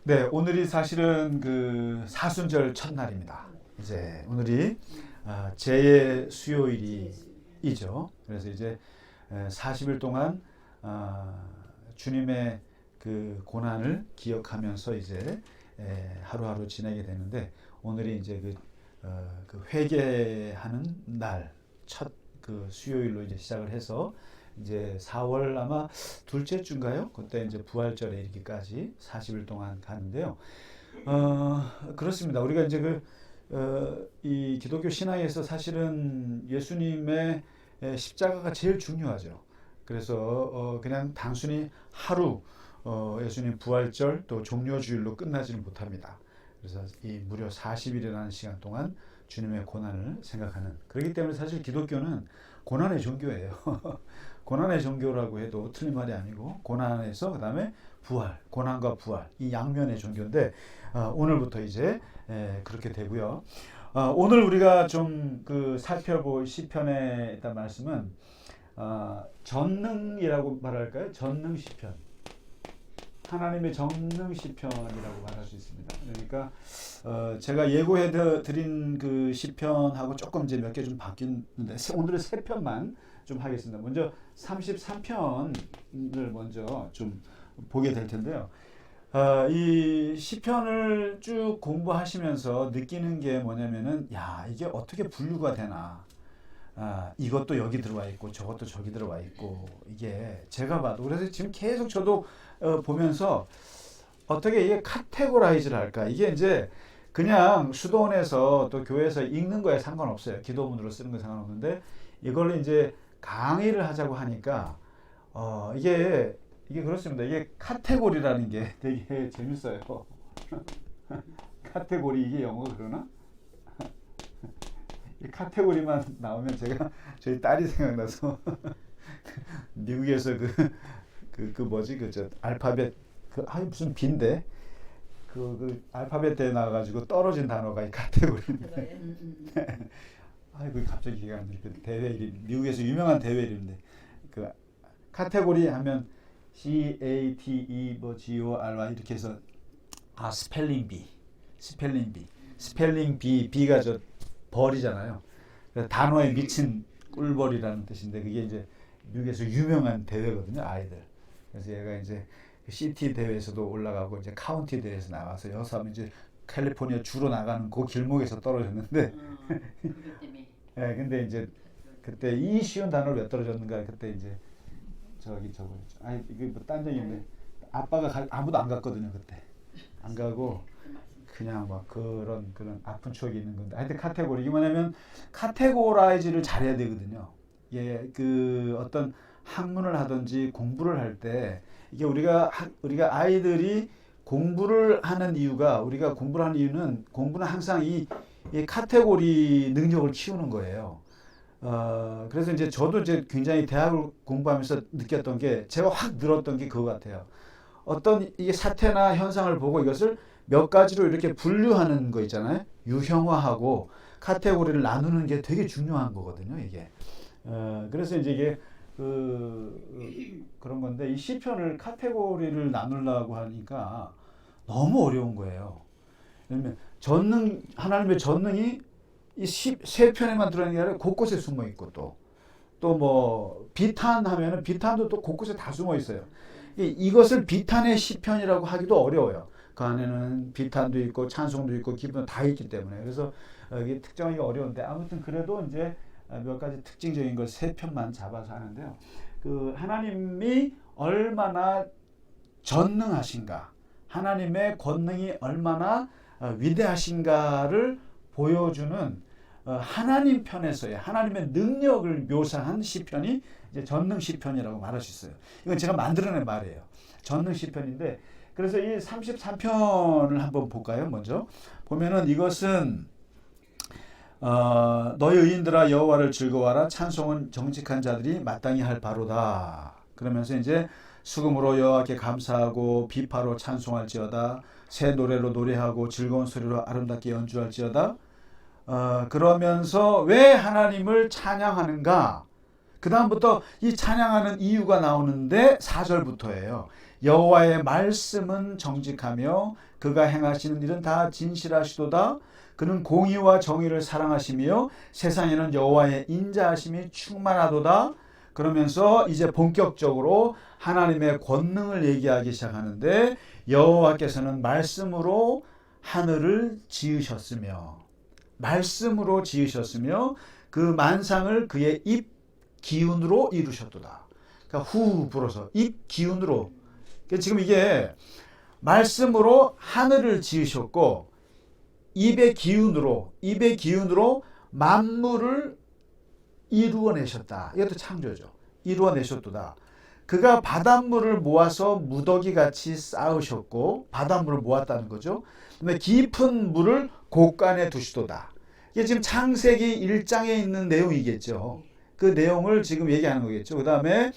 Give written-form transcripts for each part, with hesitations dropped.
네, 오늘이 사실은 그 사순절 첫날입니다. 이제 오늘이 제의 수요일이죠. 그래서 이제 40일 동안 주님의 그 고난을 기억하면서 이제 하루하루 지내게 되는데 오늘이 이제 그 회개하는 날 첫 그 수요일로 이제 시작을 해서 이제 4월 아마 둘째 주인가요? 그때 이제 부활절에 이르기까지 40일 동안 가는데요. 그렇습니다. 우리가 이제 이 기독교 신앙에서 사실은 예수님의 십자가가 제일 중요하죠. 그래서 그냥 단순히 하루 예수님 부활절 또 종료주일로 끝나지는 못합니다. 그래서 이 무려 40일이라는 시간 동안 주님의 고난을 생각하는, 그렇기 때문에 사실 기독교는 고난의 종교예요. 고난의 종교라고 해도 틀린 말이 아니고 고난에서 그 다음에 부활, 고난과 부활, 이 양면의 종교인데 오늘부터 이제 그렇게 되고요. 오늘 우리가 좀 살펴볼 시편에 있단 말씀은 전능이라고 말할까요? 전능 시편. 하나님의 전능 시편이라고 말할 수 있습니다. 그러니까 제가 예고해 드린 그 시편하고 조금 이제 몇 개 좀 바뀌는데 오늘은 세 편만 좀 하겠습니다. 먼저 33편을 먼저 좀 보게 될 텐데요. 이 시편을 쭉 공부하시면서 느끼는 게 뭐냐면은, 야, 이게 어떻게 분류가 되나. 이것도 여기 들어와 있고 저것도 저기 들어와 있고, 이게 제가 봐도 그래서 지금 계속 저도 보면서 어떻게 이게 카테고라이즈를 할까. 이게 이제 그냥 수도원에서 또 교회에서 읽는 거에 상관없어요. 기도문으로 쓰는 거 상관없는데 이걸로 이제 강의를 하자고 하니까 이게 그렇습니다. 이게 카테고리라는 게 되게 재밌어요. 카테고리, 이게 영어 그러나? 이 카테고리만 나오면 제가 저희 딸이 생각나서 미국에서 뭐지 저 알파벳 무슨 B인데 그 알파벳 대회 나와가지고 떨어진 단어가 이 카테고리인데 아이고 갑자기 기가 안 나네. 그 대회 이름, 미국에서 유명한 대회 이름인데 그 카테고리 하면 CATE 뭐 GORY 이렇게 해서 스펠링 B, B가 저 벌이잖아요. 단어에 미친 꿀벌이라는 뜻인데 그게 이제 미국에서 유명한 대회거든요, 아이들. 그래서 얘가 이제 시티 대회에서도 올라가고 이제 카운티 대회에서 나와서 여기서 하면 이제 캘리포니아 주로 나가는 그 길목에서 떨어졌는데 예, 근데 이제 그때 이 쉬운 단어를 왜 떨어졌는가, 그때 이제 저거 이게 뭐 딴 적인데 아빠가 아무도 안 갔거든요. 그때 안 가고 그냥 막 그런 아픈 추억이 있는 건데, 하여튼 카테고리, 이게 뭐냐면 카테고라이즈를 잘해야 되거든요. 예, 그 어떤 학문을 하든지 공부를 할 때 이게 우리가 아이들이 공부를 하는 이유가, 우리가 공부를 하는 이유는 공부는 항상 이 카테고리 능력을 키우는 거예요. 그래서 이제 저도 이제 굉장히 대학을 공부하면서 느꼈던 게, 제가 확 늘었던 게 그거 같아요. 어떤 이게 사태나 현상을 보고 이것을 몇 가지로 이렇게 분류하는 거 있잖아요. 유형화하고 카테고리를 나누는 게 되게 중요한 거거든요, 이게. 그래서 이제 이게 그런 건데, 이 시편을 카테고리를 나누려고 하니까 너무 어려운 거예요. 왜냐면 하나님의 전능이 이 세 편에만 들어있는 게 아니라 곳곳에 숨어 있고, 또 뭐 비탄하면은 비탄도 또 곳곳에 다 숨어 있어요. 이것을 비탄의 시편이라고 하기도 어려워요. 그 안에는 비탄도 있고 찬송도 있고 기쁨도 다 있기 때문에. 그래서 이게 특정하기가 어려운데, 아무튼 그래도 이제 몇 가지 특징적인 걸 세 편만 잡아서 하는데요. 그 하나님이 얼마나 전능하신가, 하나님의 권능이 얼마나 위대하신가를 보여주는 하나님 편에서의 하나님의 능력을 묘사한 시편이 이제 전능 시편이라고 말할 수 있어요. 이건 제가 만들어낸 말이에요. 전능 시편인데, 그래서 이 33편을 한번 볼까요? 먼저 보면은 이것은 너희 의인들아 여호와를 즐거워하라, 찬송은 정직한 자들이 마땅히 할 바로다. 그러면서 이제 수금으로 여호와께 감사하고 비파로 찬송할지어다, 새 노래로 노래하고 즐거운 소리로 아름답게 연주할지어다. 그러면서 왜 하나님을 찬양하는가? 그 다음부터 이 찬양하는 이유가 나오는데 4절부터예요. 여호와의 말씀은 정직하며 그가 행하시는 일은 다 진실하시도다. 그는 공의와 정의를 사랑하시며 세상에는 여호와의 인자하심이 충만하도다. 그러면서 이제 본격적으로 하나님의 권능을 얘기하기 시작하는데, 여호와께서는 말씀으로 하늘을 지으셨으며 그 만상을 그의 입 기운으로 이루셨도다. 그러니까 후 불어서 입 기운으로. 그러니까 지금 이게 말씀으로 하늘을 지으셨고 입의 기운으로 만물을 이루어내셨다. 이것도 창조죠. 이루어내셨도다. 그가 바닷물을 모아서 무더기같이 쌓으셨고, 바닷물을 모았다는 거죠. 그다음에 깊은 물을 곳간에 두시도다. 이게 지금 창세기 1장에 있는 내용이겠죠. 그 내용을 지금 얘기하는 거겠죠. 그 다음에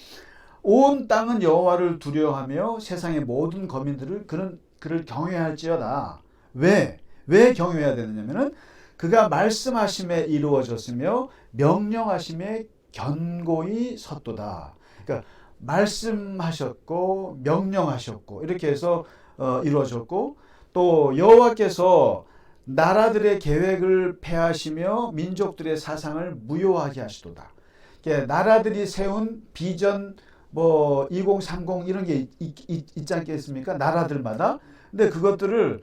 온 땅은 여호와를 두려워하며 세상의 모든 거민들을 그를 경외할지어다. 왜 경외해야 되느냐면은 그가 말씀하심에 이루어졌으며 명령하심에 견고히 섰도다. 그러니까 말씀하셨고 명령하셨고 이렇게 해서 이루어졌고, 또 여호와께서 나라들의 계획을 폐하시며 민족들의 사상을 무효하게 하시도다. 그러니까 나라들이 세운 비전 2030 이런 게 있지 않겠습니까? 나라들마다. 근데 그것들을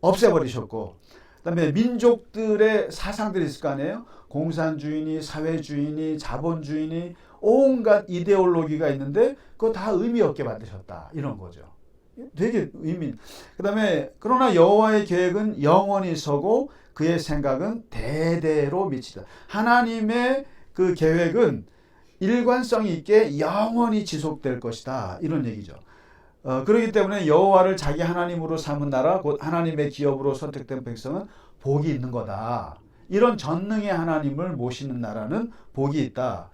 없애버리셨고, 그다음에 민족들의 사상들이 있을 거 아니에요? 공산주의니 사회주의니 자본주의니 온갖 이데올로기가 있는데 그거 다 의미 없게 만드셨다. 이런 거죠. 되게 그다음에 그러나 여호와의 계획은 영원히 서고 그의 생각은 대대로 미치다. 하나님의 그 계획은 일관성 있게 영원히 지속될 것이다. 이런 얘기죠. 그렇기 때문에 여호와를 자기 하나님으로 삼은 나라, 곧 하나님의 기업으로 선택된 백성은 복이 있는 거다. 이런 전능의 하나님을 모시는 나라는 복이 있다.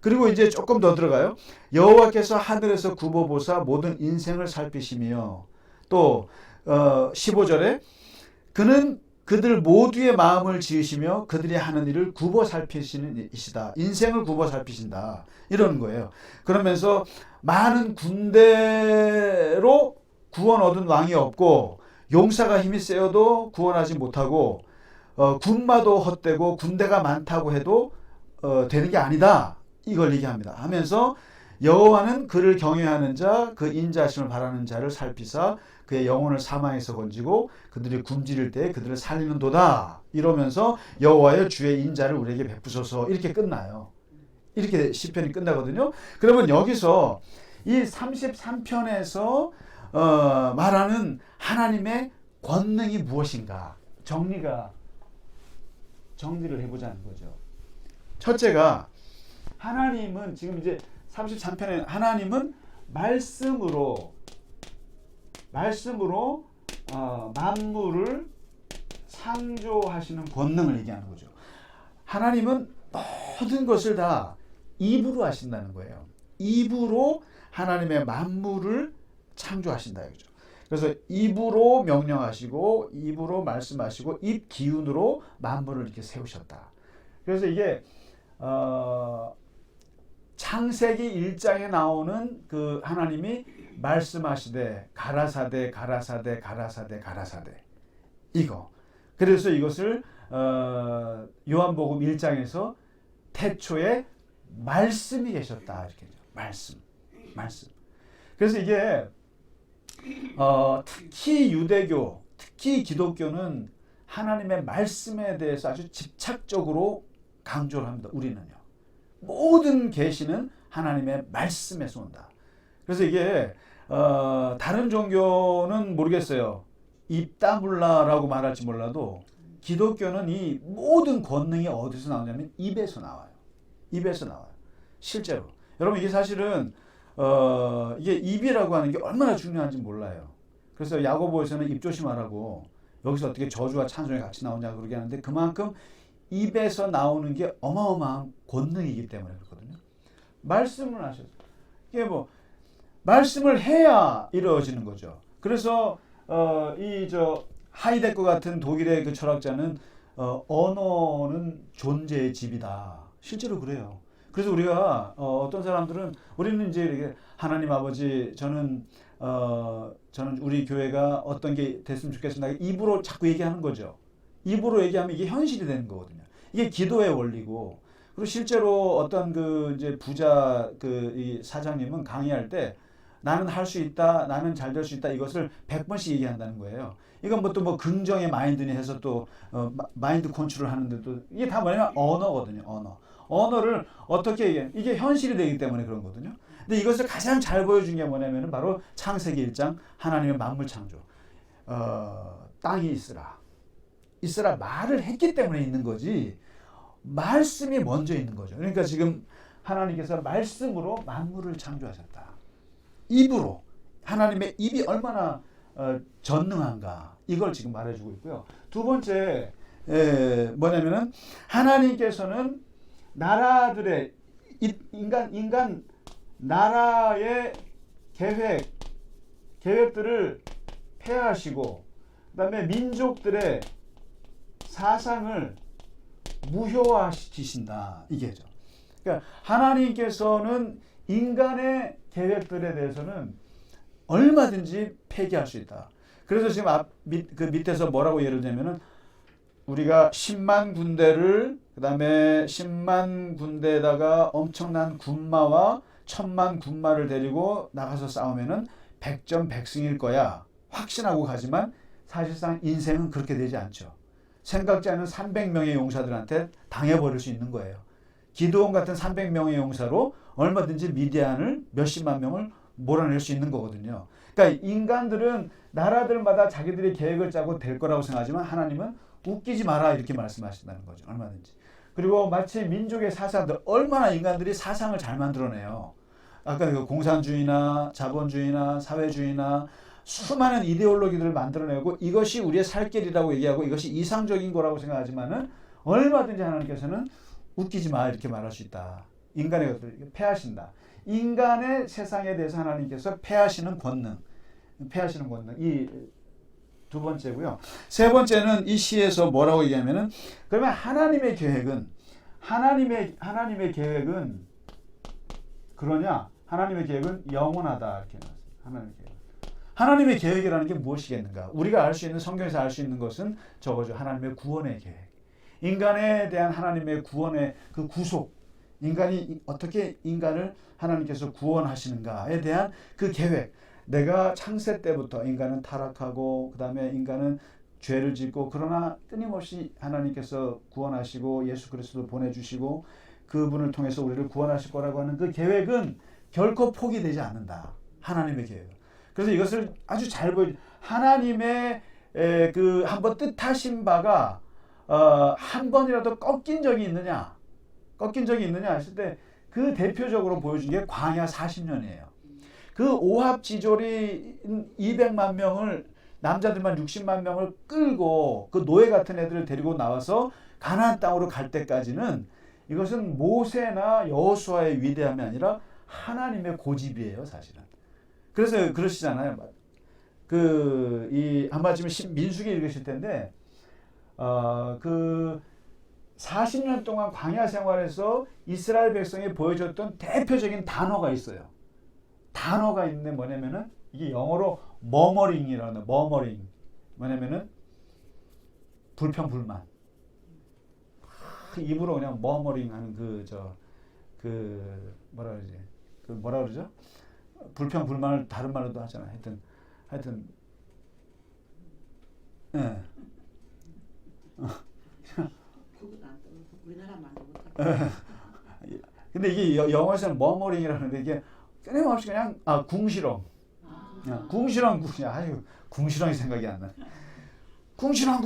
그리고 이제 조금 더 들어가요. 여호와께서 하늘에서 굽어보사 모든 인생을 살피시며, 또 15절에 그는 그들 모두의 마음을 지으시며 그들이 하는 일을 굽어 살피시는 이시다. 인생을 굽어 살피신다. 이러는 거예요. 그러면서 많은 군대로 구원 얻은 왕이 없고, 용사가 힘이 세어도 구원하지 못하고, 군마도 헛되고 군대가 많다고 해도 되는 게 아니다. 이걸 얘기합니다. 하면서 여호와는 그를 경외하는 자, 그 인자하심을 바라는 자를 살피사 그의 영혼을 사망에서 건지고 그들이 굶주릴 때 그들을 살리는도다. 이러면서 여호와여 주의 인자를 우리에게 베푸소서. 이렇게 끝나요. 이렇게 시편이 끝나거든요. 그러면 여기서 이 33편에서 말하는 하나님의 권능이 무엇인가 정리를 해보자는 거죠. 첫째가, 하나님은 지금 이제 33편에 하나님은 말씀으로 만물을 창조하시는 권능을 얘기하는 거죠. 하나님은 모든 것을 다 입으로 하신다는 거예요. 입으로 하나님의 만물을 창조하신다 이거죠. 그래서 입으로 명령하시고 입으로 말씀하시고 입 기운으로 만물을 이렇게 세우셨다. 그래서 이게 창세기 1장에 나오는 그 하나님이 말씀하시되 가라사대 이거. 그래서 이것을 요한복음 1장에서 태초에 말씀이 계셨다 이렇게 말씀. 그래서 이게 특히 유대교, 특히 기독교는 하나님의 말씀에 대해서 아주 집착적으로 강조를 합니다. 우리는요. 모든 계시는 하나님의 말씀에서 온다. 그래서 이게 다른 종교는 모르겠어요. 입 다물라라고 말할지 몰라도 기독교는 이 모든 권능이 어디서 나오냐면 입에서 나와요. 실제로. 여러분 이게 사실은 이게 입이라고 하는 게 얼마나 중요한지 몰라요. 그래서 야고보에서는 입 조심하라고, 여기서 어떻게 저주와 찬송이 같이 나오냐 그러게 하는데, 그만큼 입에서 나오는 게 어마어마한 권능이기 때문에 그렇거든요. 말씀을 하셔서 이게 말씀을 해야 이루어지는 거죠. 그래서 하이데거 같은 독일의 그 철학자는 언어는 존재의 집이다. 실제로 그래요. 그래서 우리가 어떤 사람들은 우리는 이제 이렇게 하나님 아버지 저는 우리 교회가 어떤 게 됐으면 좋겠습니다. 입으로 자꾸 얘기하는 거죠. 입으로 얘기하면 이게 현실이 되는 거거든요. 이게 기도의 원리고, 그리고 실제로 어떤 그 이제 부자 이 사장님은 강의할 때 나는 할 수 있다, 나는 잘 될 수 있다, 이것을 100번씩 얘기한다는 거예요. 이건 뭐 또 뭐 긍정의 마인드니 해서 또 마인드 컨트롤 하는데도 이게 다 뭐냐면 언어거든요. 언어를 어떻게 얘기해? 이게 현실이 되기 때문에 그런 거거든요. 근데 이것을 가장 잘 보여준 게 뭐냐면은 바로 창세기 1장 하나님의 만물 창조. 땅이 있으라 말을 했기 때문에 있는 거지. 말씀이 먼저 있는 거죠. 그러니까 지금 하나님께서 말씀으로 만물을 창조하셨다. 입으로 하나님의 입이 얼마나 전능한가 이걸 지금 말해주고 있고요. 두 번째 뭐냐면은 하나님께서는 나라들의 인간 나라의 계획들을 폐하시고 그다음에 민족들의 사상을 무효화시키신다 이게죠. 그러니까 하나님께서는 인간의 계획들에 대해서는 얼마든지 폐기할 수 있다. 그래서 지금 그 밑에서 뭐라고 예를 들면은 우리가 10만 군대를 그다음에 10만 군대에다가 엄청난 군마와 1000만 군마를 데리고 나가서 싸우면은 100전 100승일 거야. 확신하고 가지만 사실상 인생은 그렇게 되지 않죠. 생각지 않은 300명의 용사들한테 당해버릴 수 있는 거예요. 기드온 같은 300명의 용사로 얼마든지 미디안을 몇십만 명을 몰아낼 수 있는 거거든요. 그러니까 인간들은 나라들마다 자기들이 계획을 짜고 될 거라고 생각하지만 하나님은 웃기지 마라 이렇게 말씀하신다는 거죠. 얼마든지. 그리고 마치 민족의 사상들 얼마나 인간들이 사상을 잘 만들어내요. 아까 그 공산주의나 자본주의나 사회주의나 수많은 이데올로기들을 만들어내고 이것이 우리의 살 길이라고 얘기하고 이것이 이상적인 거라고 생각하지만은 얼마든지 하나님께서는 웃기지 마 이렇게 말할 수 있다. 인간의 것들을 폐하신다. 인간의 세상에 대해서 하나님께서 폐하시는 권능. 이 두 번째고요. 세 번째는 이 시에서 뭐라고 얘기하면은 그러면 하나님의 계획은 그러냐? 하나님의 계획은 영원하다 이렇게 나왔어요. 하나님의 계획이라는 게 무엇이겠는가? 우리가 알 수 있는 성경에서 알 수 있는 것은 저거죠. 하나님의 구원의 계획. 인간에 대한 하나님의 구원의 그 구속. 인간이 어떻게 인간을 하나님께서 구원하시는가에 대한 그 계획. 내가 창세 때부터 인간은 타락하고 그다음에 인간은 죄를 짓고 그러나 끊임없이 하나님께서 구원하시고 예수 그리스도를 보내주시고 그분을 통해서 우리를 구원하실 거라고 하는 그 계획은 결코 포기되지 않는다. 하나님의 계획. 그래서 이것을 아주 잘 하나님의 그 한번 뜻하신 바가 한 번이라도 꺾인 적이 있느냐 했을 때 그 대표적으로 보여준 게 광야 40년이에요. 그 오합지졸이 200만 명을 남자들만 60만 명을 끌고 그 노예 같은 애들을 데리고 나와서 가나안 땅으로 갈 때까지는 이것은 모세나 여호수아의 위대함이 아니라 하나님의 고집이에요, 사실은. 그래서 그러시잖아요. 아마 지금 민수기 읽으실 텐데, 그 40년 동안 광야 생활에서 이스라엘 백성이 보여줬던 대표적인 단어가 있어요. 단어가 있는데 뭐냐면은 이게 영어로 머머링이라는 머머링. 뭐냐면은 불평불만. 입으로 그냥 머머링 하는 뭐라 그러죠? 불평불만을 다른 말로도 하잖아요. 하여튼 예. 우리나라 말도 못하고. 근데 이게 영어에서는 머머링이라는데 이게 끊임없이 그냥 궁시렁. 궁시렁. 아유, 궁시렁이 생각이 안 나. 궁시렁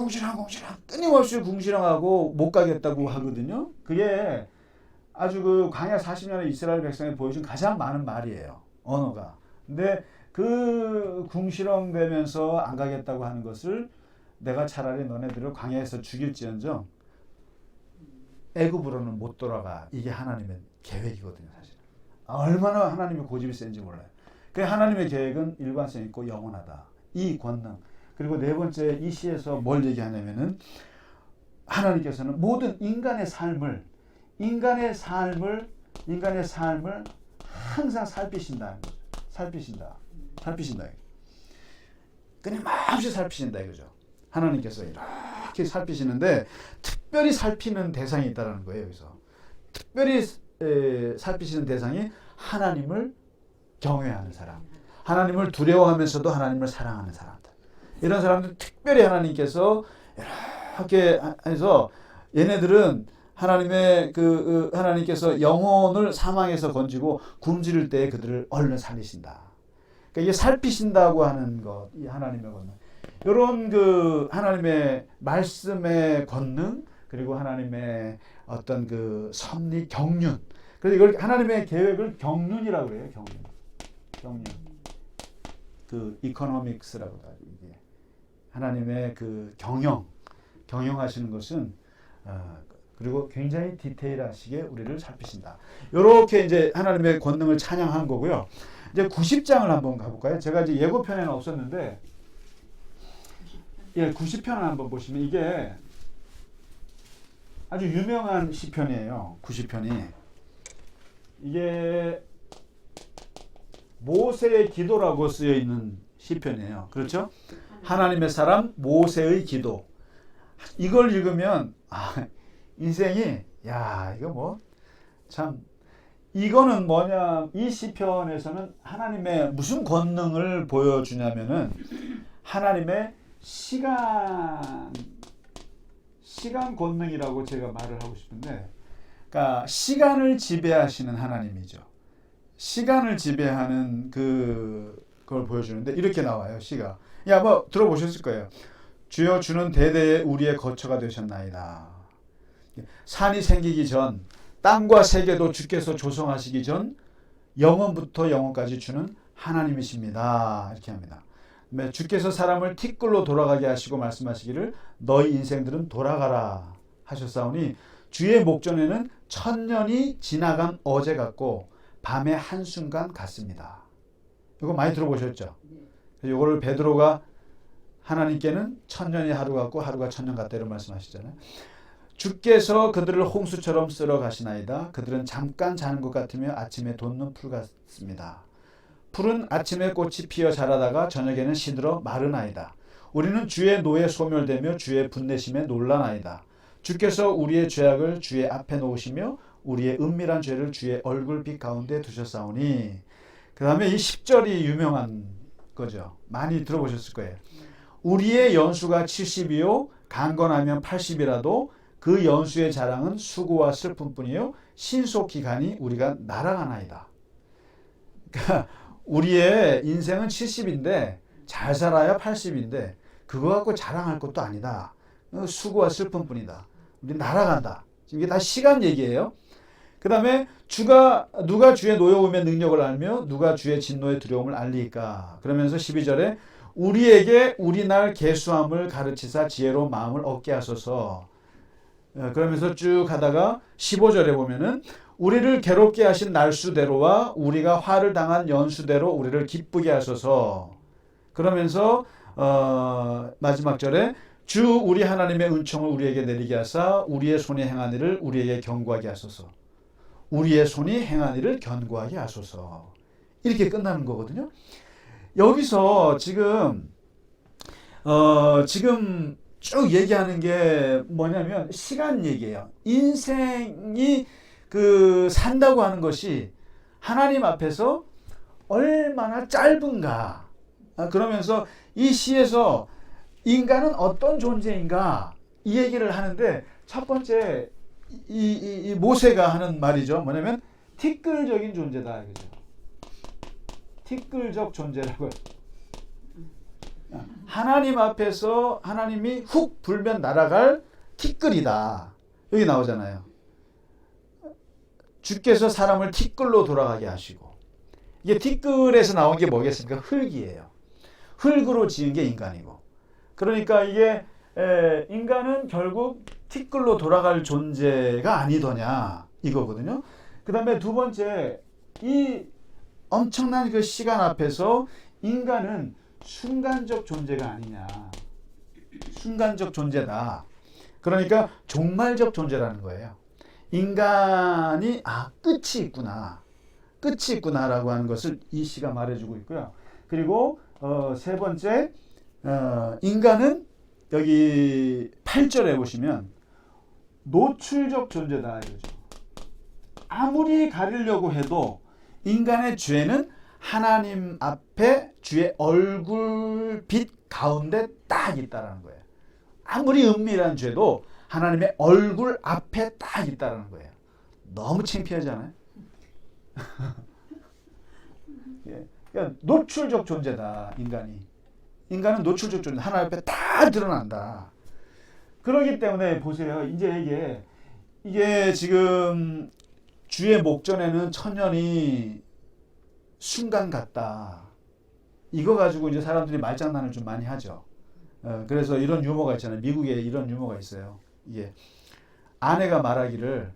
끊임없이 궁시렁하고 못 가겠다고 하거든요. 그게 아주 그 광야 40년의 이스라엘 백성이 보여준 가장 많은 말이에요. 언어가. 근데 그 궁시렁대면서 안 가겠다고 하는 것을 내가 차라리 너네들을 광야에서 죽일지언정 애굽으로는 못 돌아가. 이게 하나님의 계획이거든요, 사실. 얼마나 하나님의 고집이 센지 몰라요. 그 하나님의 계획은 일관성 있고 영원하다. 이 권능. 그리고 네 번째 이 시에서 뭘 얘기하냐면은 하나님께서는 모든 인간의 삶을 항상 살피신다는 거죠. 살피신다. 살피신다. 끊임없이 살피신다 이거죠. 하나님께서 이렇게 살피시는데 특별히 살피는 대상이 있다는 거예요. 여기서 특별히 살피시는 대상이 하나님을 경외하는 사람, 하나님을 두려워하면서도 하나님을 사랑하는 사람들. 이런 사람들 특별히 하나님께서 이렇게 해서 얘네들은 하나님의 하나님께서 영혼을 사망에서 건지고 굶주릴 때 그들을 얼른 살리신다. 그러니까 이게 살피신다고 하는 것, 이 하나님의 권능. 이런 하나님의 말씀의 권능, 그리고 하나님의 어떤 섭리, 경륜. 그래서 이걸 하나님의 계획을 경륜이라고 그래요. 경륜. 이코노믹스라고 하죠. 이게 하나님의 경영하시는 것은 그리고 굉장히 디테일하시게 우리를 살피신다. 이렇게 이제 하나님의 권능을 찬양한 거고요. 이제 90장을 한번 가볼까요? 제가 이제 예고편에는 없었는데, 90편을 한번 보시면 이게 아주 유명한 시편이에요. 90편이. 이게 모세의 기도라고 쓰여 있는 시편이에요. 그렇죠? 하나님의 사람 모세의 기도. 이걸 읽으면 인생이 이거 참 이거는 뭐냐, 이 시편에서는 하나님의 무슨 권능을 보여주냐면은 하나님의 시간 권능이라고 제가 말을 하고 싶은데, 그러니까 시간을 지배하시는 하나님이죠. 시간을 지배하는 그걸 보여주는데 이렇게 나와요. 시가. 들어보셨을 거예요. 주여 주는 대대에 우리의 거처가 되셨나이다. 산이 생기기 전, 땅과 세계도 주께서 조성하시기 전 영원부터 영원까지 주는 하나님이십니다. 이렇게 합니다. 주께서 사람을 티끌로 돌아가게 하시고 말씀하시기를 너희 인생들은 돌아가라 하셨사오니 주의 목전에는 천년이 지나간 어제 같고 밤의 한순간 같습니다. 이거 많이 들어보셨죠? 이거를 베드로가 하나님께는 천년이 하루 같고 하루가 천년 같다 이런 말씀하시잖아요. 주께서 그들을 홍수처럼 쓸어 가시나이다. 그들은 잠깐 자는 것 같으며 아침에 돋는 풀 같습니다. 풀은 아침에 꽃이 피어 자라다가 저녁에는 시들어 마르나이다. 우리는 주의 노에 소멸되며 주의 분내심에 놀라나이다. 주께서 우리의 죄악을 주의 앞에 놓으시며 우리의 은밀한 죄를 주의 얼굴빛 가운데 두셨사오니. 그 다음에 이 10절이 유명한 거죠. 많이 들어보셨을 거예요. 우리의 연수가 70이요 강건하면 80이라도 그 연수의 자랑은 수고와 슬픔뿐이요 신속히 가니 우리가 날아가나이다. 그러니까 우리의 인생은 70인데 잘 살아야 80인데 그거 갖고 자랑할 것도 아니다. 수고와 슬픔뿐이다. 우리 날아간다. 이게 다 시간 얘기예요. 그 다음에 누가 주의 노여움의 능력을 알며 누가 주의 진노의 두려움을 알리까. 그러면서 12절에 우리에게 우리날 계수함을 가르치사 지혜로 마음을 얻게 하소서. 그러면서 쭉 가다가 15절에 보면은 우리를 괴롭게 하신 날수대로와 우리가 화를 당한 연수대로 우리를 기쁘게 하소서. 그러면서 마지막 절에 주 우리 하나님의 은총을 우리에게 내리게 하사 우리의 손이 행한 일을 우리에게 견고하게 하소서. 우리의 손이 행한 일을 견고하게 하소서. 이렇게 끝나는 거거든요. 여기서 지금 쭉 얘기하는 게 뭐냐면 시간 얘기예요. 인생이 산다고 하는 것이 하나님 앞에서 얼마나 짧은가. 그러면서 이 시에서 인간은 어떤 존재인가 이 얘기를 하는데 첫 번째 이 모세가 하는 말이죠. 뭐냐면 티끌적인 존재다. 그죠? 티끌적 존재라고. 하나님 앞에서 하나님이 훅 불면 날아갈 티끌이다. 여기 나오잖아요. 주께서 사람을 티끌로 돌아가게 하시고. 이게 티끌에서 나온 게 뭐겠습니까? 흙이에요. 흙으로 지은 게 인간이고. 그러니까 이게 인간은 결국 티끌로 돌아갈 존재가 아니더냐 이거거든요. 그 다음에 두 번째, 이 엄청난 그 시간 앞에서 인간은 순간적 존재가 아니냐. 순간적 존재다. 그러니까 종말적 존재라는 거예요. 인간이 끝이 있구나. 끝이 있구나라고 하는 것을 이 시가 말해주고 있고요. 그리고 세 번째, 인간은 여기 8절에 보시면 노출적 존재다 이거죠. 아무리 가리려고 해도 인간의 죄는 하나님 앞에 주의 얼굴빛 가운데 딱 있다라는 거예요. 아무리 은밀한 죄도 하나님의 얼굴 앞에 딱 있다라는 거예요. 너무 창피하잖아요. 예. 그러니까 노출적 존재다 인간이. 인간은 노출적 존재, 하나님 앞에 다 드러난다. 그렇기 때문에 보세요. 이제 이게 지금 주의 목전에는 천년이 순간 같다. 이거 가지고 이제 사람들이 말장난을 좀 많이 하죠. 그래서 이런 유머가 있잖아요. 미국에 이런 유머가 있어요. 이게 아내가 말하기를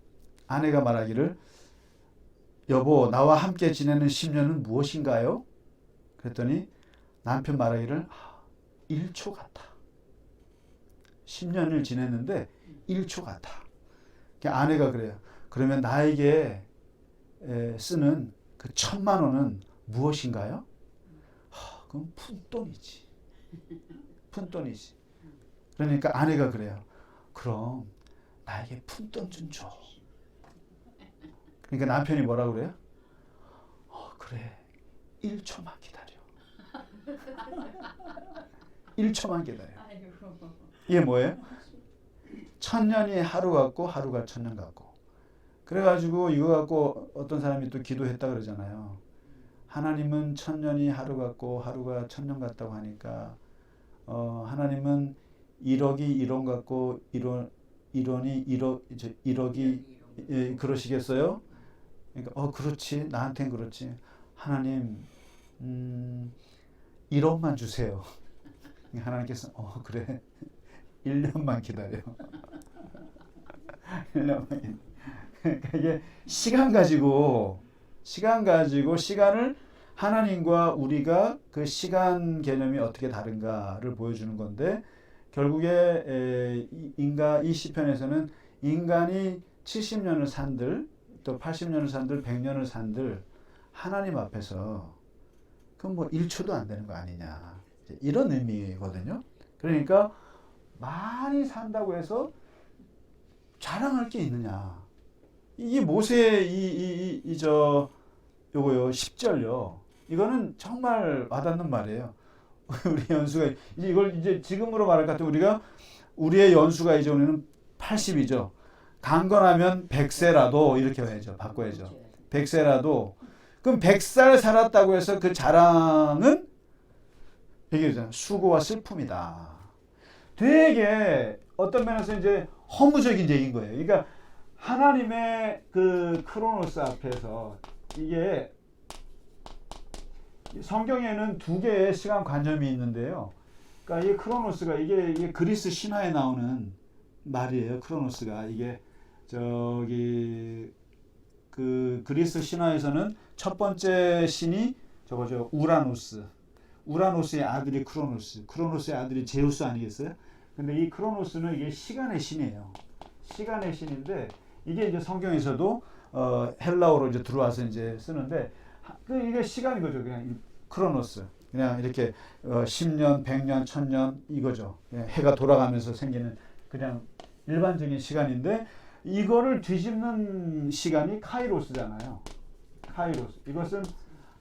여보 나와 함께 지내는 10년은 무엇인가요? 그랬더니 남편 말하기를 1초 같아. 10년을 지냈는데 1초 같아. 아내가 그래요. 그러면 나에게 쓰는 그 1,000만 원은 무엇인가요? 그럼 푼돈이지. 푼돈이지. 그러니까 아내가 그래요. 그럼 나에게 푼돈 좀 줘. 그러니까 남편이 뭐라고 그래요? 그래. 1초만 기다려. 1초만 기다려. 이게 뭐예요? 1000년이 하루 같고 하루가 1000년 같고. 그래가지고 이거 갖고 어떤 사람이 또 기도했다 그러잖아요. 하나님은 1000년이 하루 같고 하루가 1000년 같다고 하니까 하나님은 1억이 1원 같고 1원이 1억이 그러시겠어요? 그러니까 그렇지. 나한텐 그렇지. 하나님 1원만 주세요. 하나님께서 그래. 1년만 기다려. 1년만 기다려. 그러니까 이게 시간 가지고 시간을 하나님과 우리가 그 시간 개념이 어떻게 다른가를 보여주는 건데 결국에 이 시편에서는 인간이 70년을 산들 또 80년을 산들 100년을 산들 하나님 앞에서 그럼 뭐 1초도 안 되는 거 아니냐 이런 의미거든요. 그러니까 많이 산다고 해서 자랑할 게 있느냐. 이 모세의 요거요 10절요. 이거는 정말 와닿는 말이에요. 우리 연수가 이걸 이제 지금으로 말할 것 같으면 우리의 연수가 이제 우리는 80이죠. 강건하면 100세라도 이렇게 해야죠. 바꿔야죠. 100세라도 그럼 100살 살았다고 해서 그 자랑은 얘기하잖아요. 수고와 슬픔이다. 되게 어떤 면에서 이제 허무적인 얘기인 거예요. 그러니까 하나님의 그 크로노스 앞에서 이게 성경에는 두 개의 시간 관점이 있는데요. 그러니까 이 크로노스가 이게 그리스 신화에 나오는 말이에요. 크로노스가 이게 그 그리스 신화에서는 첫 번째 신이 저거죠. 우라노스의 아들이 크로노스의 아들이 제우스 아니겠어요? 근데 이 크로노스는 이게 시간의 신이에요. 시간의 신인데 이게 이제 성경에서도 헬라어로 이제 들어와서 이제 쓰는데 이게 시간인 거죠. 그냥 크로노스. 그냥 이렇게 10년, 100년, 1000년 이거죠. 해가 돌아가면서 생기는 그냥 일반적인 시간인데 이거를 뒤집는 시간이 카이로스잖아요. 카이로스. 이것은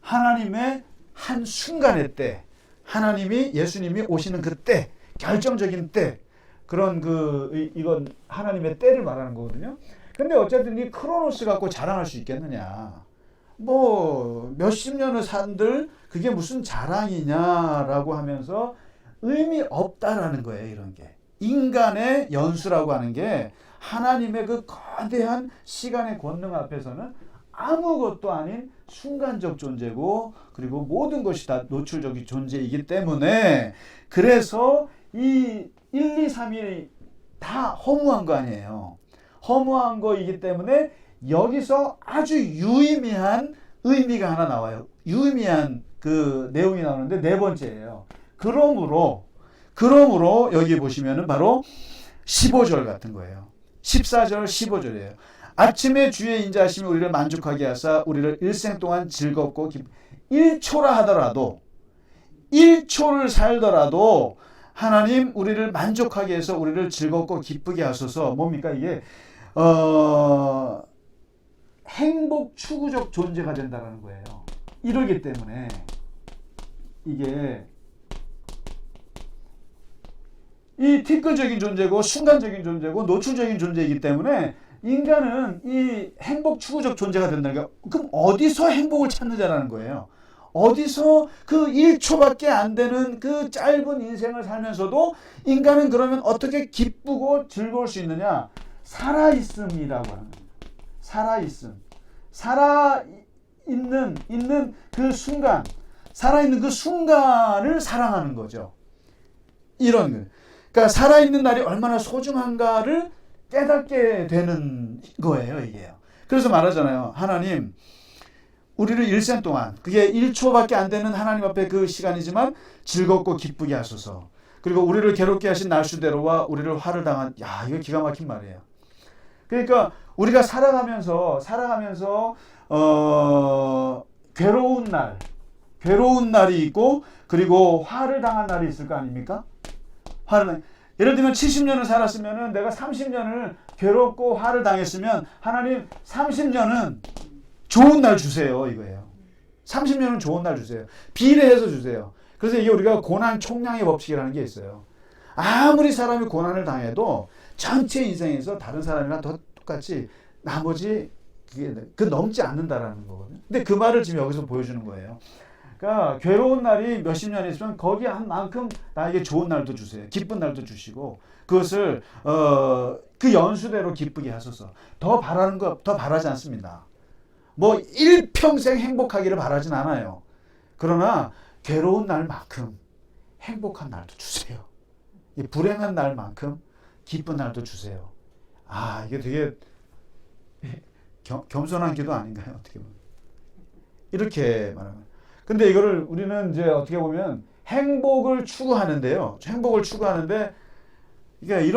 하나님의 한 순간의 때, 하나님이 예수님이 오시는 그때, 결정적인 때, 그런 이건 하나님의 때를 말하는 거거든요. 근데 어쨌든 이 크로노스 갖고 자랑할 수 있겠느냐. 뭐 몇십 년을 산들 그게 무슨 자랑이냐라고 하면서 의미 없다라는 거예요. 이런 게. 인간의 연수라고 하는 게 하나님의 그 거대한 시간의 권능 앞에서는 아무것도 아닌 순간적 존재고 그리고 모든 것이 다 노출적인 존재이기 때문에 그래서 이 1, 2, 3이 다 허무한 거 아니에요. 허무한 거이기 때문에 여기서 아주 유의미한 의미가 하나 나와요. 유의미한 그 내용이 나오는데 네 번째예요. 그러므로 여기 보시면은 바로 15절 같은 거예요. 14절, 15절이에요. 아침에 주의 인자하심이 우리를 만족하게 하사 우리를 일생 동안 즐겁고 1초라 하더라도 1초를 살더라도 하나님 우리를 만족하게 해서 우리를 즐겁고 기쁘게 하소서. 뭡니까 이게 행복 추구적 존재가 된다는 거예요. 이러기 때문에 이게 이 티끌적인 존재고 순간적인 존재고 노출적인 존재이기 때문에 인간은 이 행복 추구적 존재가 된다는 거예요. 그럼 어디서 행복을 찾느냐라는 거예요. 어디서 그 1초밖에 안 되는 그 짧은 인생을 살면서도 인간은 그러면 어떻게 기쁘고 즐거울 수 있느냐? 살아있음이라고 하는 겁니다. 살아있음. 살아있는 그 순간, 살아있는 그 순간을 사랑하는 거죠. 이런 거예요. 그러니까 살아있는 날이 얼마나 소중한가를 깨닫게 되는 거예요, 이게요. 그래서 말하잖아요. 하나님, 우리를 일생 동안, 그게 1초밖에 안 되는 하나님 앞에 그 시간이지만 즐겁고 기쁘게 하소서. 그리고 우리를 괴롭게 하신 날수대로와 우리를 화를 당한, 이거 기가 막힌 말이에요. 그러니까 우리가 살아가면서 괴로운 날이 있고, 그리고 화를 당한 날이 있을 거 아닙니까? 예를 들면 70년을 살았으면 내가 30년을 괴롭고 화를 당했으면 하나님 30년은 좋은 날 주세요 이거예요. 30년은 좋은 날 주세요. 비례해서 주세요. 그래서 이게 우리가 고난 총량의 법칙이라는 게 있어요. 아무리 사람이 고난을 당해도 전체 인생에서 다른 사람이랑 똑같이 나머지 그 넘지 않는다라는 거거든요. 근데 그 말을 지금 여기서 보여주는 거예요. 그러니까 괴로운 날이 몇십 년 있으면 거기 한 만큼 나에게 좋은 날도 주세요. 기쁜 날도 주시고 그것을 그 연수대로 기쁘게 하소서. 더 바라는 거 더 바라지 않습니다. 뭐 일평생 행복하기를 바라진 않아요. 그러나 괴로운 날만큼 행복한 날도 주세요. 불행한 날만큼 기쁜 날도 주세요. 이게 되게 겸손한 기도 아닌가요? 어떻게 보면 이렇게 말하면. 근데 이거를 우리는 이제 어떻게 보면 행복을 추구하는데요. 행복을 추구하는데 그러니까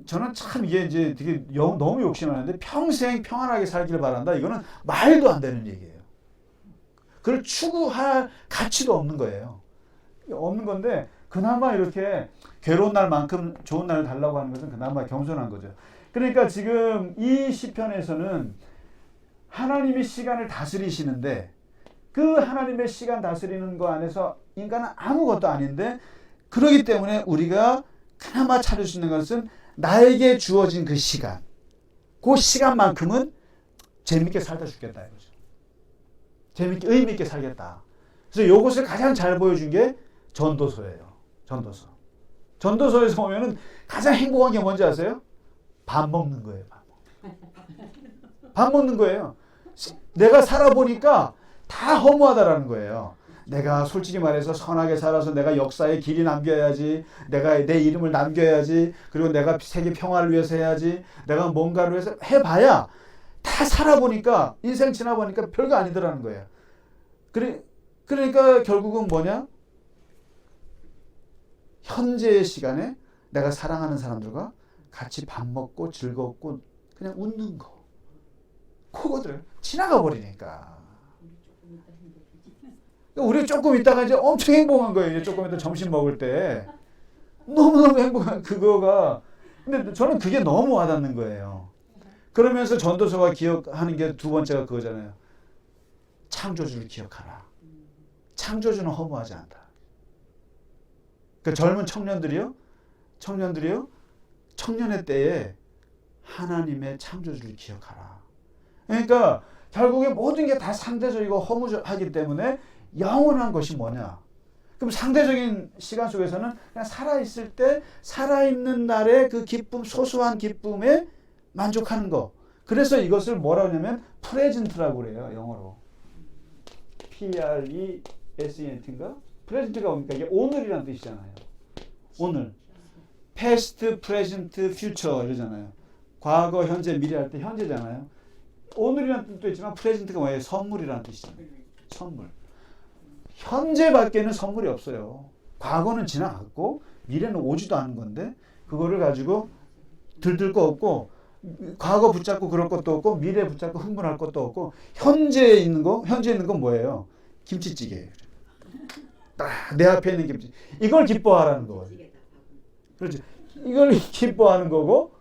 저는 참 이게 이제 되게 너무 욕심하는데 평생 평안하게 살기를 바란다. 이거는 말도 안 되는 얘기예요. 그걸 추구할 가치도 없는 거예요. 없는 건데 그나마 이렇게 괴로운 날만큼 좋은 날을 달라고 하는 것은 그나마 겸손한 거죠. 그러니까 지금 이 시편에서는 하나님이 시간을 다스리시는데 그 하나님의 시간 다스리는 거 안에서 인간은 아무것도 아닌데 그러기 때문에 우리가 그나마 찾을 수 있는 것은 나에게 주어진 그 시간, 그 시간만큼은 재밌게 살다 죽겠다 이거죠. 재밌게 의미 있게 살겠다. 그래서 이것을 가장 잘 보여준 게 전도서예요. 전도서에서 보면은 가장 행복한 게 뭔지 아세요? 밥 먹는 거예요. 밥 먹는 거예요. 내가 살아보니까 다 허무하다라는 거예요. 내가 솔직히 말해서 선하게 살아서 내가 역사에 길이 남겨야지, 내가 내 이름을 남겨야지, 그리고 내가 세계 평화를 위해서 해야지, 내가 뭔가를 위해서 해봐야 다 살아보니까 인생 지나보니까 별거 아니더라는 거예요. 그러니까 결국은 뭐냐? 현재의 시간에 내가 사랑하는 사람들과 같이 밥 먹고 즐겁고 그냥 웃는 거, 그거들 지나가 버리니까. 우리 조금 있다가 이제 엄청 행복한 거예요. 이제 조금 이따 점심 먹을 때 너무너무 행복한 그거가. 근데 저는 그게 너무 와닿는 거예요. 그러면서 전도서가 기억하는 게 두 번째가 그거잖아요. 창조주를 기억하라. 창조주는 허무하지 않다. 그 젊은 청년들이요, 청년의 때에 하나님의 창조주를 기억하라. 그러니까 결국에 모든 게 다 상대적이고 허무하기 때문에 영원한 것이 뭐냐? 그럼 상대적인 시간 속에서는 그냥 살아있을 때 살아있는 날의 그 기쁨, 소소한 기쁨에 만족하는 거. 그래서 이것을 뭐라고 하냐면 프레젠트라고 그래요. 영어로. Present인가? 프레젠트가 뭡니까? 이게 오늘이라는 뜻이잖아요. 오늘. past, present, future 이러잖아요. 과거, 현재, 미래 할 때 현재잖아요. 오늘이라는 뜻도 있지만 프레젠트가 뭐예요? 선물이라는 뜻이잖아요. 선물. 현재밖에는 선물이 없어요. 과거는 지나갔고 미래는 오지도 않은 건데 그거를 가지고 들들 거 없고 과거 붙잡고 그럴 것도 없고 미래 붙잡고 흥분할 것도 없고 현재 있는 건 뭐예요? 김치찌개예요. 딱 내 앞에 있는 김치. 이걸 기뻐하라는 거거든요. 그렇지. 이걸 기뻐하는 거고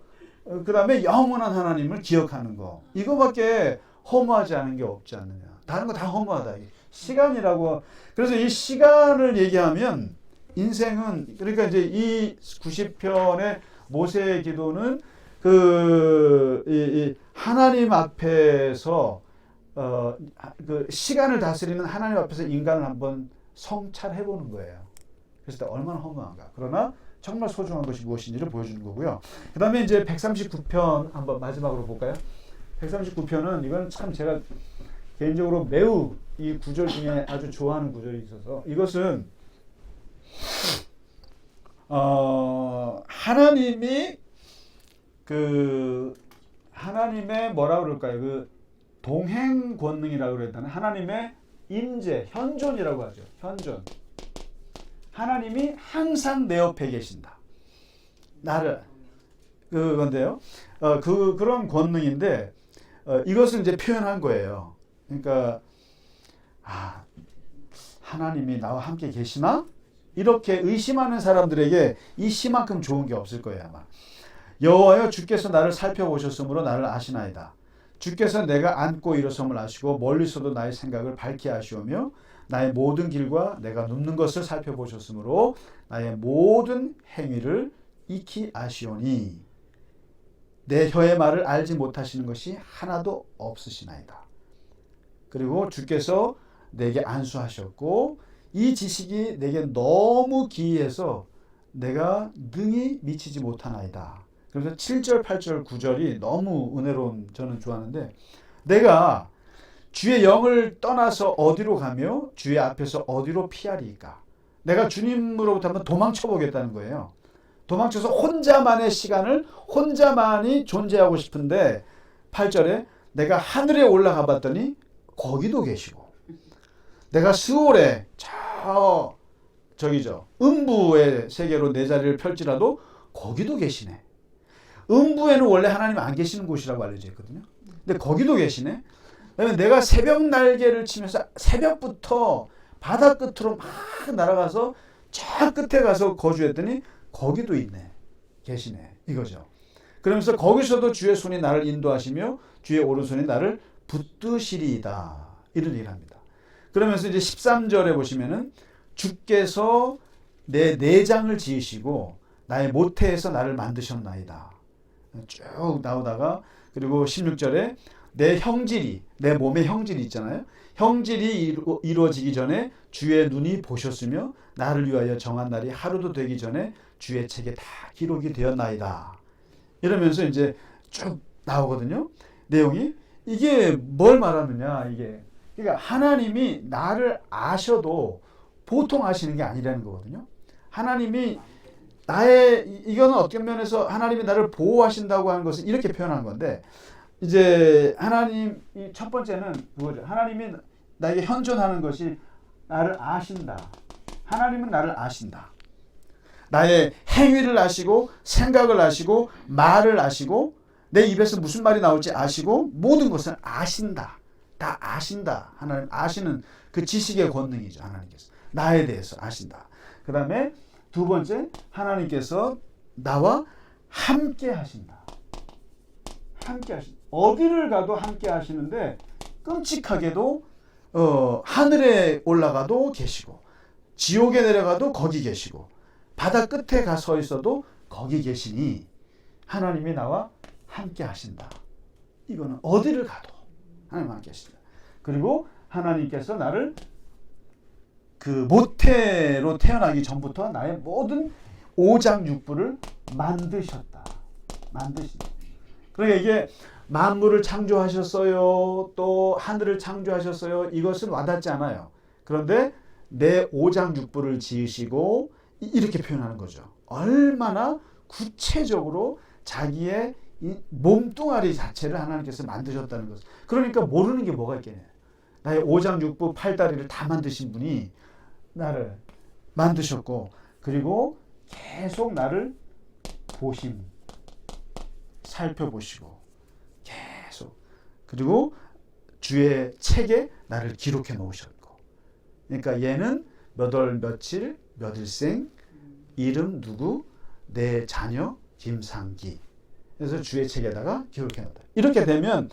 그 다음에 영원한 하나님을 기억하는 거. 이거밖에 허무하지 않은 게 없지 않느냐. 다른 거 다 허무하다. 시간이라고. 그래서 이 시간을 얘기하면 인생은 그러니까 이제 이 90편의 모세의 기도는 이 하나님 앞에서 그 시간을 다스리는 하나님 앞에서 인간을 한번 성찰해 보는 거예요. 그래서 얼마나 허무한가. 그러나 정말 소중한 것이 무엇인지를 보여주는 거고요. 그 다음에 이제 139편 한번 마지막으로 볼까요? 139편은 이건 참 제가 개인적으로 매우 이 구절 중에 아주 좋아하는 구절이 있어서 이것은 하나님이 하나님의 뭐라 그럴까요? 그 동행 권능이라고 그랬다는 하나님의 임재, 현존이라고 하죠. 현존. 하나님이 항상 내 옆에 계신다. 나를 그건데요. 그런 권능인데 이것을 이제 표현한 거예요. 그러니까 하나님이 나와 함께 계시나? 이렇게 의심하는 사람들에게 이 시만큼 좋은 게 없을 거예요, 아마. 여호와여 주께서 나를 살펴보셨으므로 나를 아시나이다. 주께서 내가 앉고 일어섬을 아시고 멀리서도 나의 생각을 밝히 아시오며 나의 모든 길과 내가 눕는 것을 살펴보셨으므로 나의 모든 행위를 익히 아시오니 내 혀의 말을 알지 못하시는 것이 하나도 없으시나이다. 그리고 주께서 내게 안수하셨고 이 지식이 내게 너무 기이해서 내가 능히 미치지 못하나이다. 그래서 7절, 8절, 9절이 너무 은혜로운 저는 좋아하는데 내가 주의 영을 떠나서 어디로 가며 주의 앞에서 어디로 피하리까? 내가 주님으로부터 한번 도망쳐 보겠다는 거예요. 도망쳐서 혼자만의 시간을 혼자만이 존재하고 싶은데 8절에 내가 하늘에 올라가 봤더니 거기도 계시고 내가 스올에 저기죠 음부의 세계로 내 자리를 펼지라도 거기도 계시네. 음부에는 원래 하나님 안 계시는 곳이라고 알려져 있거든요. 근데 거기도 계시네. 왜냐면 내가 새벽 날개를 치면서 새벽부터 바다 끝으로 막 날아가서 저 끝에 가서 거주했더니 거기도 있네. 계시네. 이거죠. 그러면서 거기서도 주의 손이 나를 인도하시며 주의 오른손이 나를 붙드시리이다. 이런 얘기를 합니다. 그러면서 이제 13절에 보시면은 주께서 내 내장을 지으시고 나의 모태에서 나를 만드셨나이다. 쭉 나오다가 그리고 16절에 내 형질이 내 몸의 형질이 있잖아요. 형질이 이루어지기 전에 주의 눈이 보셨으며 나를 위하여 정한 날이 하루도 되기 전에 주의 책에 다 기록이 되었나이다. 이러면서 이제 쭉 나오거든요. 내용이 이게 뭘 말하느냐 이게 그러니까 하나님이 나를 아셔도 보통 아시는 게 아니라는 거거든요. 하나님이 이거는 어떤 면에서 하나님이 나를 보호하신다고 하는 것을 이렇게 표현하는 건데 이제 하나님 첫 번째는 그거죠. 하나님이 나에게 현존하는 것이 나를 아신다. 하나님은 나를 아신다. 나의 행위를 아시고 생각을 아시고 말을 아시고 내 입에서 무슨 말이 나올지 아시고 모든 것을 아신다. 다 아신다. 하나님 아시는 그 지식의 권능이죠. 하나님께서 나에 대해서 아신다. 그 다음에 두 번째 하나님께서 나와 함께 하신다. 함께 하신다. 어디를 가도 함께 하시는데 끔찍하게도 하늘에 올라가도 계시고 지옥에 내려가도 거기 계시고 바다 끝에 가 서 있어도 거기 계시니 하나님이 나와 함께 하신다. 이거는 어디를 가도 하나님 함께 하신다. 그리고 하나님께서 나를 그 모태로 태어나기 전부터 나의 모든 오장육부를 만드셨다. 만드신다. 그러니까 이게 만물을 창조하셨어요. 또 하늘을 창조하셨어요. 이것은 와닿지 않아요. 그런데 내 오장육부를 지으시고 이렇게 표현하는 거죠. 얼마나 구체적으로 자기의 이 몸뚱아리 자체를 하나님께서 만드셨다는 것. 그러니까 모르는 게 뭐가 있겠냐. 나의 오장육부 팔다리를 다 만드신 분이 나를 만드셨고 그리고 계속 나를 살펴보시고 계속 그리고 주의 책에 나를 기록해 놓으셨고 그러니까 얘는 몇 월 며칠 몇 일생 이름 누구 내 자녀 김상기 그래서 주의 책에다가 기록해 놓다. 이렇게 되면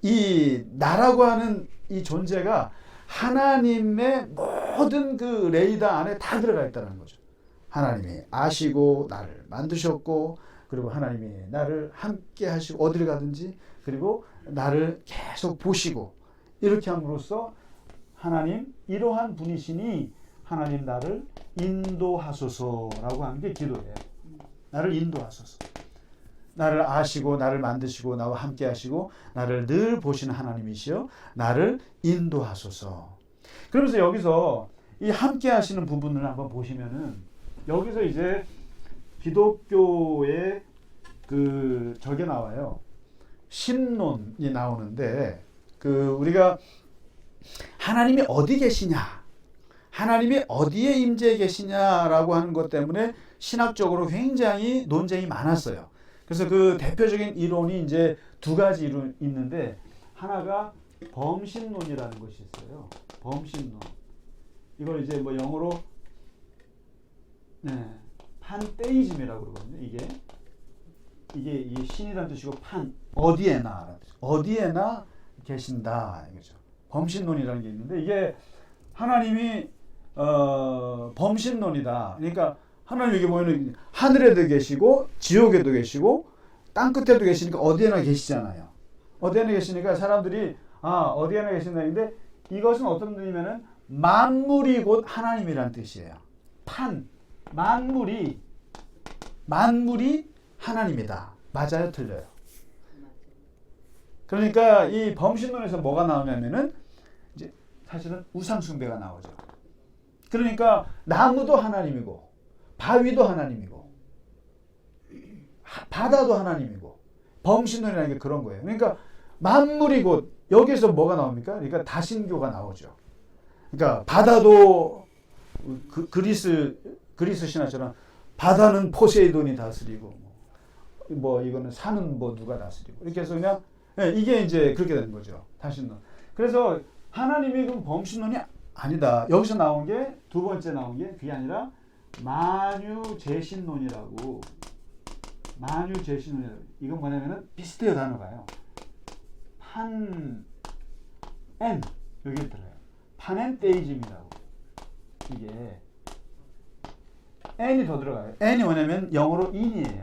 이 나라고 하는 이 존재가 하나님의 모든 그 레이더 안에 다 들어가 있다는 거죠. 하나님이 아시고 나를 만드셨고 그리고 하나님이 나를 함께 하시고 어디를 가든지 그리고 나를 계속 보시고 이렇게 함으로써 하나님 이러한 분이시니 하나님 나를 인도하소서라고 하는 게 기도예요. 나를 인도하소서. 나를 아시고 나를 만드시고 나와 함께 하시고 나를 늘 보시는 하나님이시여 나를 인도하소서. 그러면서 여기서 이 함께 하시는 부분을 한번 보시면은 여기서 이제 기독교의 그 저게 나와요. 신론이 나오는데 그 우리가 하나님이 어디 계시냐 하나님이 어디에 임재해 계시냐라고 하는 것 때문에 신학적으로 굉장히 논쟁이 많았어요. 그래서 그 대표적인 이론이 이제 두 가지 이론이 있는데 하나가 범신론이라는 것이 있어요. 범신론. 이걸 이제 뭐 영어로 판테이즘이라고 그러거든요. 이게 신이라는 뜻이고 어디에나 계신다 이거죠. 범신론이라는 게 있는데 이게 하나님이 범신론이다. 그러니까 하나님 여기 보면 하늘에도 계시고 지옥에도 계시고 땅 끝에도 계시니까 어디에나 계시잖아요. 어디에나 계시니까 사람들이 어디에나 계신다 했는데 이것은 어떤 의미냐면은 만물이 곧 하나님이란 뜻이에요. 만물이 하나님이다. 맞아요, 틀려요? 그러니까 이 범신론에서 뭐가 나오냐면은 이제 사실은 우상 숭배가 나오죠. 그러니까 나무도 하나님이고 바위도 하나님이고 바다도 하나님이고 범신론이라는 게 그런 거예요. 그러니까 만물이 곧 여기서 뭐가 나옵니까? 그러니까 다신교가 나오죠. 그러니까 바다도 그리스 신화처럼 바다는 포세이돈이 다스리고 뭐 이거는 산은 뭐 누가 다스리고 이렇게 해서 그냥 이게 이제 그렇게 되는 거죠. 다신론. 그래서 하나님이 그럼 범신론이 아니다. 여기서 나온 게 두 번째 나온 게 그게 아니라 만유재신론이라고. 이건 뭐냐면은 비슷해요, 단어가요. 여기 들어요. 판엔테이즘이라고. 이게 n이 더 들어가요. n이 뭐냐면 영어로 in이에요.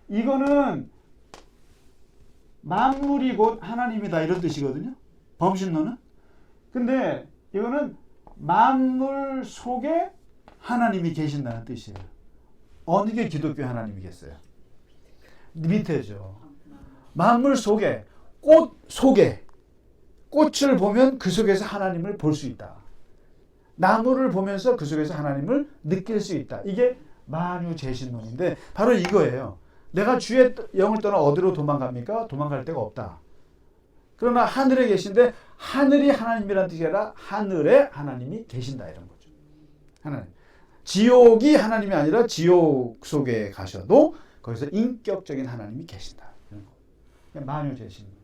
이거는 만물이 곧 하나님이다 이런 뜻이거든요. 범신론은. 근데 이거는 만물 속에 하나님이 계신다는 뜻이에요. 어느 게 기독교 하나님이겠어요? 밑에죠. 만물 속에, 꽃 속에, 꽃을 보면 그 속에서 하나님을 볼 수 있다. 나무를 보면서 그 속에서 하나님을 느낄 수 있다. 이게 만유재신론인데 바로 이거예요. 내가 주의 영을 떠나 어디로 도망갑니까? 도망갈 데가 없다. 그러나 하늘에 계신데 하늘이 하나님이라는 뜻이 아니라 하늘에 하나님이 계신다 이런 거죠. 하나님. 지옥이 하나님이 아니라 지옥 속에 가셔도 거기서 인격적인 하나님이 계신다. 이런 거. 만유재신론.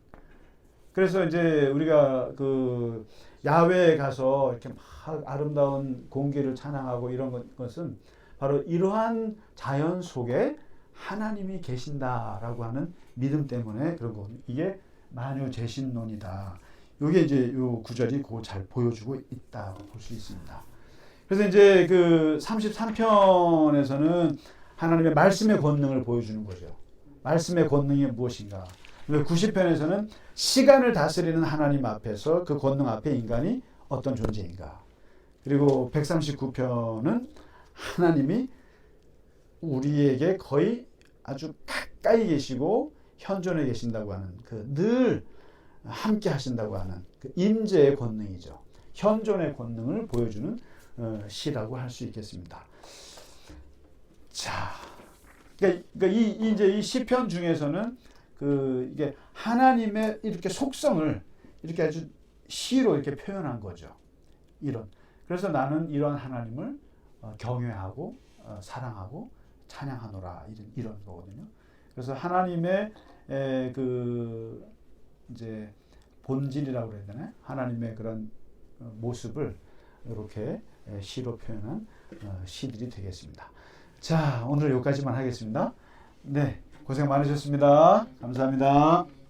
그래서 이제 우리가 그 야외에 가서 이렇게 막 아름다운 공기를 찬양하고 이런 것은 바로 이러한 자연 속에 하나님이 계신다라고 하는 믿음 때문에 그런 거거든요. 이게 만유재신론이다. 이게 이제 요 구절이 그거 잘 보여주고 있다고 볼 수 있습니다. 그래서 이제 그 33편에서는 하나님의 말씀의 권능을 보여주는 거죠. 말씀의 권능이 무엇인가? 90편에서는 시간을 다스리는 하나님 앞에서 그 권능 앞에 인간이 어떤 존재인가. 그리고 139편은 하나님이 우리에게 거의 아주 가까이 계시고 현존해 계신다고 하는 그 늘 함께 하신다고 하는 그 임재의 권능이죠. 현존의 권능을 보여주는 시라고 할 수 있겠습니다. 자, 그러니까 이 시편 중에서는 이게 하나님의 이렇게 속성을 이렇게 아주 시로 이렇게 표현한 거죠. 그래서 나는 이런 하나님을 경외하고 사랑하고 찬양하노라 이런 거거든요. 그래서 하나님의 그 이제 본질이라고 그래야 되나요? 하나님의 그런 모습을 이렇게 시로 표현한 시들이 되겠습니다. 자, 오늘 여기까지만 하겠습니다. 네, 고생 많으셨습니다. 감사합니다.